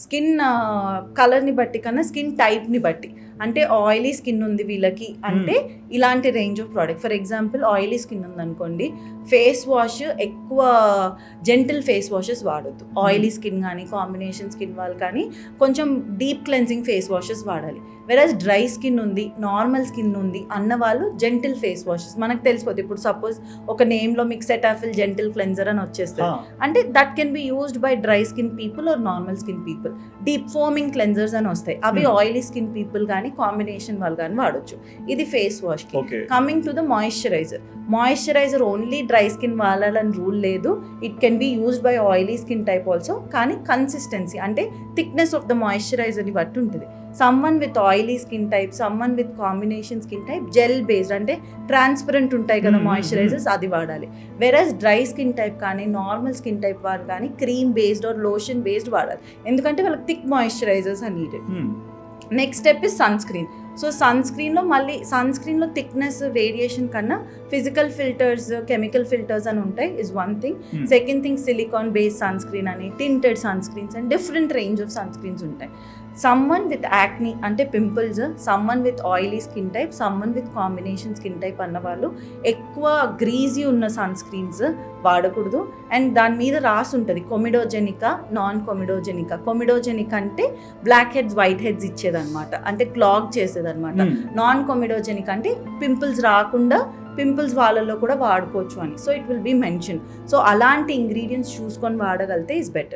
Skin కలర్ని బట్టి కన్నా స్కిన్ టైప్ని బట్టి. అంటే ఆయిలీ స్కిన్ ఉంది వీళ్ళకి అంటే ఇలాంటి range of product. For example oily skin ఉందనుకోండి, ఫేస్ వాష్ ఎక్కువ జెంటిల్ ఫేస్ వాషెస్ వాడొద్దు. ఆయిలీ స్కిన్ కానీ కాంబినేషన్ స్కిన్ వాళ్ళు కానీ కొంచెం డీప్ క్లెన్సింగ్ ఫేస్ వాషెస్ వాడాలి. వెరస్ డ్రై స్కిన్ ఉంది, నార్మల్ స్కిన్ ఉంది అన్న వాళ్ళు జెంటిల్ ఫేస్ వాషెస్ మనకు తెలిసిపోతుంది. ఇప్పుడు సపోజ్ ఒక నేమ్లో మీకు సెటాఫిల్ జెంటిల్ క్లెన్జర్ అని వచ్చేస్తుంది అంటే that can be used by dry skin people or normal skin people. Deep foaming cleansers అని వస్తాయి, అవి ఆయిలీ స్కిన్ పీపుల్ కానీ కాంబినేషన్ వాళ్ళు కానీ వాడొచ్చు. ఇది ఫేస్ వాష్ కి. Coming to the moisturiser only dry skin వాడాలని రూల్ లేదు. It can be used by oily skin type also. కానీ కన్సిస్టెన్సీ అంటే థిక్నెస్ ఆఫ్ ద మాయిశ్చరైజర్ని బట్టి ఉంటుంది. Someone with oily skin type, someone with combination skin type gel based అంటే transparent ఉంటాయి కదా మాయిశ్చరైజర్స్, అది వాడాలి. వెరస్ డ్రై స్కిన్ టైప్ కానీ నార్మల్ స్కిన్ టైప్ వారు కానీ cream based or lotion based వాడాలి, ఎందుకంటే వాళ్ళకి thick moisturisers are needed. Next step is sunscreen. So sun స్క్రీన్లో థిక్నెస్ వేరియేషన్ కన్నా ఫిజికల్ ఫిల్టర్స్, కెమికల్ ఫిల్టర్స్ అని ఉంటాయి is one thing. Second thing silicone based sunscreen అని, tinted sunscreens and different range of sunscreens ఉంటాయి. Someone with acne అంటే pimples, someone with oily skin type, someone with combination skin type అన్న వాళ్ళు ఎక్కువ greasy ఉన్న sun screens వాడకూడదు. And దాని మీద రాసి ఉంటుంది కొమిడోజెనికా, నాన్ కొమిడోజెనికా. కొమిడోజెనిక్ అంటే బ్లాక్ హెడ్స్ వైట్ హెడ్స్ ఇచ్చేదన్నమాట, అంటే క్లాగ్ చేసేదన్నమాట. నాన్ కొమిడోజెనిక్ అంటే పింపుల్స్ రాకుండా పింపుల్స్ వాళ్ళలో కూడా వాడుకోవచ్చు అని. So it will be mention. So అలాంటి ఇంగ్రీడియంట్స్ చూసుకొని వాడగలిగితే ఇస్ బెటర్.